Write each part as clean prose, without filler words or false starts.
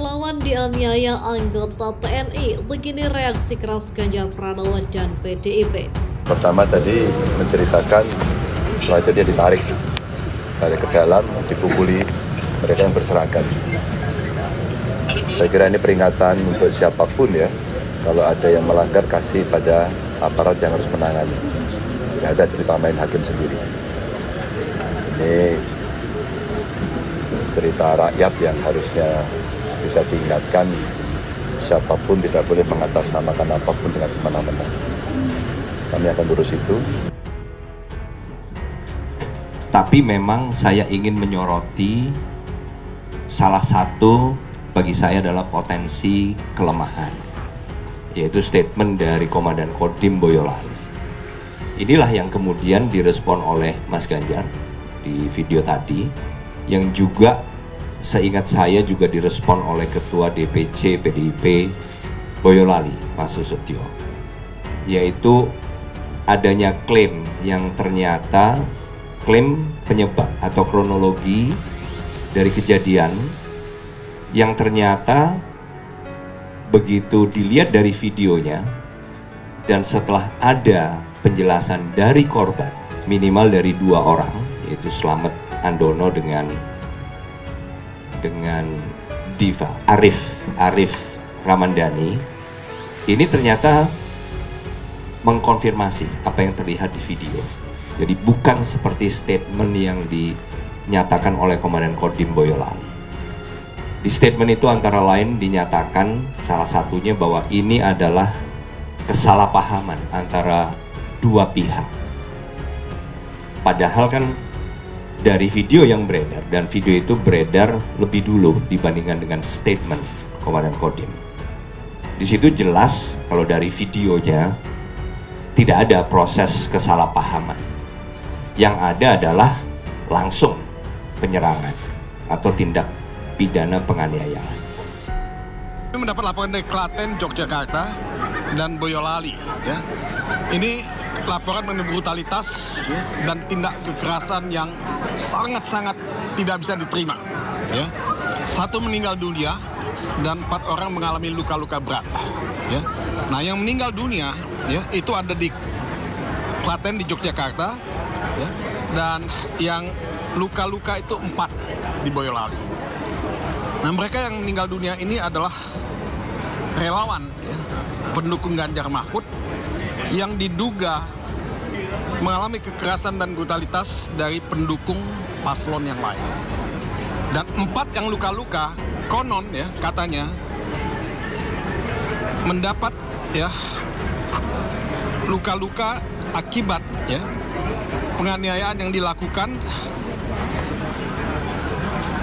Relawan dianiaya anggota TNI, begini reaksi keras Ganjar Pranowo dan PDIP. Pertama tadi menceritakan setelah itu dia ditarik ke dalam, dipukuli mereka yang berseragam. Saya kira ini peringatan untuk siapapun ya, kalau ada yang melanggar kasih pada aparat yang harus menangani. Tidak ada cerita main hakim sendiri. Ini cerita rakyat yang harusnya bisa diingatkan, siapapun tidak boleh mengatasnamakan apapun dengan semena-mena. Kami akan urus itu. Tapi memang saya ingin menyoroti salah satu bagi saya adalah potensi kelemahan, yaitu statement dari Komandan Kodim Boyolali. Inilah yang kemudian direspon oleh Mas Ganjar di video tadi, yang juga seingat saya juga direspon oleh Ketua DPC PDIP Boyolali, Mas Susutyo, yaitu adanya klaim yang ternyata klaim penyebab atau kronologi dari kejadian yang ternyata begitu dilihat dari videonya dan setelah ada penjelasan dari korban minimal dari 2 orang, yaitu Slamet Andono dengan Diva Arif Ramandani, ini ternyata mengkonfirmasi apa yang terlihat di video. Jadi bukan seperti statement yang dinyatakan oleh Komandan Kodim Boyolali. Di statement itu antara lain dinyatakan salah satunya bahwa ini adalah kesalahpahaman antara 2 pihak. Padahal kan dari video yang beredar, dan video itu beredar lebih dulu dibandingkan dengan statement Komandan Kodim. Di situ jelas kalau dari videonya tidak ada proses kesalahpahaman. Yang ada adalah langsung penyerangan atau tindak pidana penganiayaan. Kami mendapat laporan dari Klaten, Yogyakarta, dan Boyolali. Ya. Ini laporan mengenai brutalitas ya, dan tindak kekerasan yang sangat-sangat tidak bisa diterima. Ya. 1 meninggal dunia dan 4 orang mengalami luka-luka berat. Ya. Nah, yang meninggal dunia ya, itu ada di Klaten di Yogyakarta, ya, dan yang luka-luka itu 4 di Boyolali. Nah, mereka yang meninggal dunia ini adalah relawan ya, pendukung Ganjar Mahfud yang diduga mengalami kekerasan dan brutalitas dari pendukung paslon yang lain. Dan 4 yang luka-luka konon ya katanya mendapat ya luka-luka akibat ya penganiayaan yang dilakukan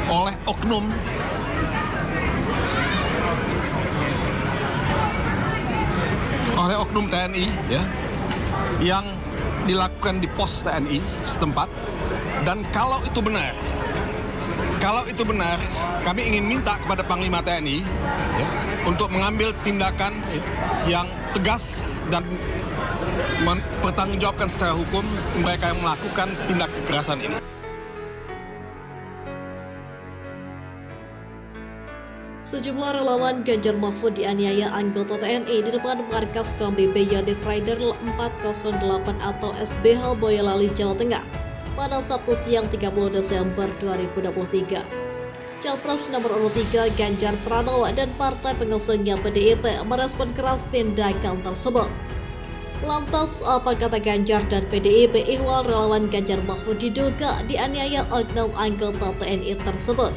oleh oknum TNI ya yang dilakukan di pos TNI setempat. Dan kalau itu benar, kami ingin minta kepada Panglima TNI ya, untuk mengambil tindakan yang tegas dan mempertanggungjawabkan secara hukum mereka yang melakukan tindak kekerasan ini. Sejumlah relawan Ganjar Mahfud dianiaya anggota TNI di depan markas KBP Yonif Rider 408 atau SBH Boyolali, Jawa Tengah pada Sabtu siang 30 Desember 2023. Capres nomor urut 3 Ganjar Pranowo dan partai pengusungnya PDIP merespon keras tindakan tersebut. Lantas apa kata Ganjar dan PDIP ihwal relawan Ganjar Mahfud diduga dianiaya oknum anggota TNI tersebut?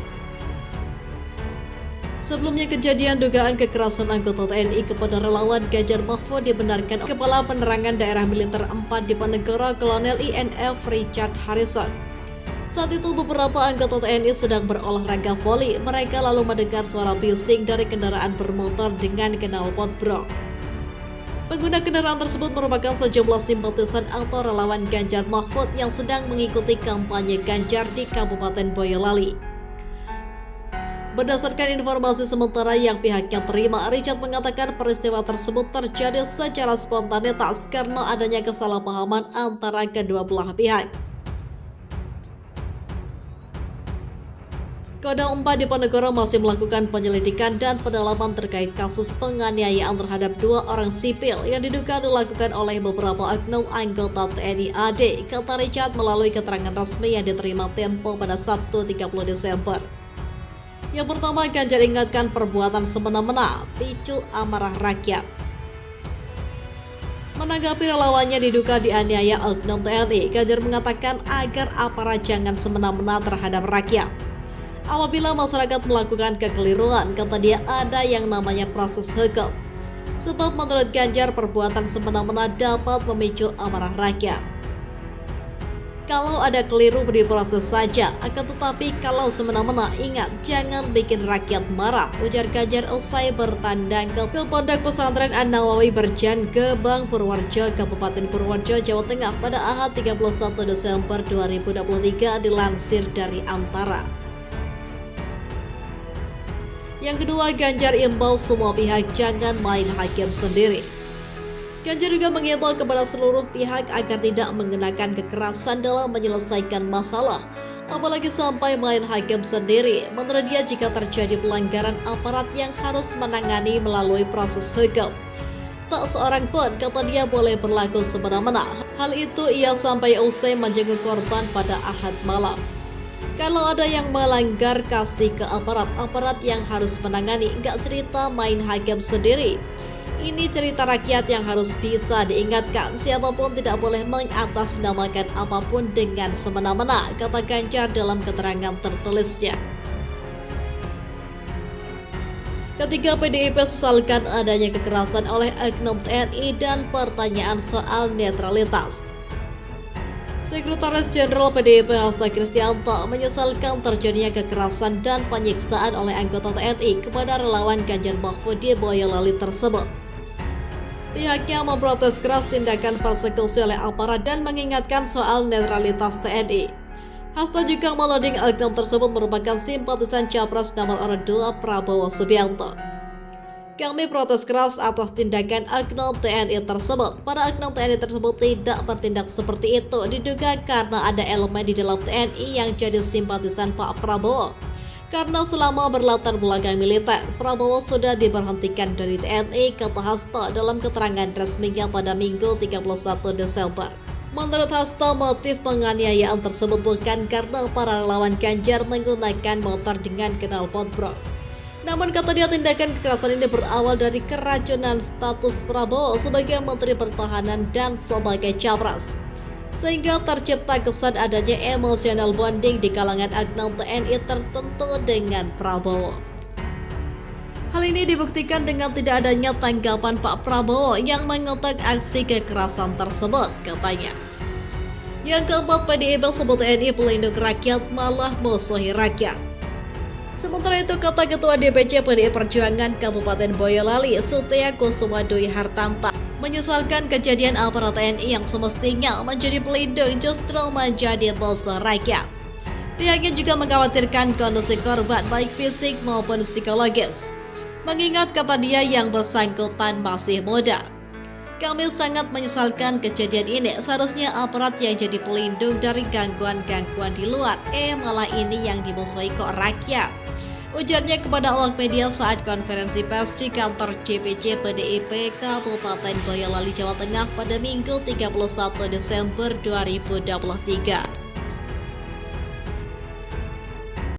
Sebelumnya kejadian dugaan kekerasan anggota TNI kepada relawan Ganjar Mahfud dibenarkan Kepala Penerangan Daerah Militer 4 Diponegoro Kolonel INF Richard Harrison. Saat itu beberapa anggota TNI sedang berolahraga voli. Mereka lalu mendengar suara bising dari kendaraan bermotor dengan knalpot brong. Pengguna kendaraan tersebut merupakan sejumlah simpatisan atau relawan Ganjar Mahfud yang sedang mengikuti kampanye Ganjar di Kabupaten Boyolali. Berdasarkan informasi sementara yang pihaknya terima, Richard mengatakan peristiwa tersebut terjadi secara spontanitas karena adanya kesalahpahaman antara kedua belah pihak. Kodam 4 Diponegoro masih melakukan penyelidikan dan pendalaman terkait kasus penganiayaan terhadap 2 orang sipil yang diduga dilakukan oleh beberapa oknum anggota TNI AD, kata Richard melalui keterangan resmi yang diterima Tempo pada Sabtu 30 Desember. Yang pertama, Ganjar ingatkan perbuatan semena-mena, picu amarah rakyat. Menanggapi relawannya diduga dianiaya oknum TNI, Ganjar mengatakan agar aparat jangan semena-mena terhadap rakyat. Apabila masyarakat melakukan kekeliruan, kata dia ada yang namanya proses hukum. Sebab menurut Ganjar perbuatan semena-mena dapat memicu amarah rakyat. Kalau ada keliru diproses saja, akan tetapi kalau semena-mena ingat jangan bikin rakyat marah, ujar Ganjar usai bertandang ke Pondok Pesantren An-Nawawi Berjan, Gebang, Purworejo, Kabupaten Purworejo, Jawa Tengah pada Ahad 31 Desember 2023 dilansir dari Antara. Yang kedua, Ganjar imbau semua pihak jangan main hakim sendiri. Ganjar juga mengimbau kepada seluruh pihak agar tidak menggunakan kekerasan dalam menyelesaikan masalah, apalagi sampai main hakim sendiri. Menurut dia, jika terjadi pelanggaran, aparat yang harus menangani melalui proses hukum. Tak seorang pun, kata dia, boleh berlaku semena-mena. Hal itu ia sampai usai menjenguk korban pada Ahad malam. Kalau ada yang melanggar, kasih ke aparat yang harus menangani, nggak cerita main hakim sendiri. Ini cerita rakyat yang harus bisa diingatkan. Siapapun tidak boleh mengatasnamakan apapun dengan semena-mena, kata Ganjar dalam keterangan tertulisnya. Ketiga, PDIP sesalkan adanya kekerasan oleh oknum TNI dan pertanyaan soal netralitas. Sekretaris Jenderal PDIP Hasto Kristianto menyesalkan terjadinya kekerasan dan penyiksaan oleh anggota TNI kepada relawan Ganjar Mahfud di Boyolali tersebut. Pihaknya memprotes keras tindakan persekusi oleh aparat dan mengingatkan soal netralitas TNI. Hasto juga menuding oknum tersebut merupakan simpatisan Capres nomor urut 2 Prabowo Subianto. Kami protes keras atas tindakan oknum TNI tersebut. Para oknum TNI tersebut tidak bertindak seperti itu, diduga karena ada elemen di dalam TNI yang jadi simpatisan Pak Prabowo. Karena selama berlatar belakang militer, Prabowo sudah diberhentikan dari TNI, kata Hasto dalam keterangan resminya pada Minggu 31 Desember. Menurut Hasto, motif penganiayaan tersebut bukan karena para relawan Ganjar menggunakan motor dengan knalpot brok. Namun kata dia, tindakan kekerasan ini berawal dari keracunan status Prabowo sebagai Menteri Pertahanan dan sebagai Capres, sehingga tercipta kesan adanya emotional bonding di kalangan oknum TNI tertentu dengan Prabowo. Hal ini dibuktikan dengan tidak adanya tanggapan Pak Prabowo yang mengutuk aksi kekerasan tersebut, katanya. Yang keempat, PDIP sebut TNI pelindung rakyat malah musuhi rakyat. Sementara itu, kata Ketua DPC PDI Perjuangan Kabupaten Boyolali, Sutia Kusuma Dwi Hartanta, menyesalkan kejadian aparat TNI yang semestinya menjadi pelindung justru menjadi musuh rakyat. Pihaknya juga mengkhawatirkan kondisi korban baik fisik maupun psikologis. Mengingat, kata dia, yang bersangkutan masih muda. Kami sangat menyesalkan kejadian ini. Seharusnya aparat yang jadi pelindung dari gangguan-gangguan di luar, malah ini yang dimusuhi kok rakyat, ujarnya kepada awak media saat konferensi pers di kantor DPC PDIP Kabupaten Boyolali, Jawa Tengah pada Minggu 31 Desember 2023.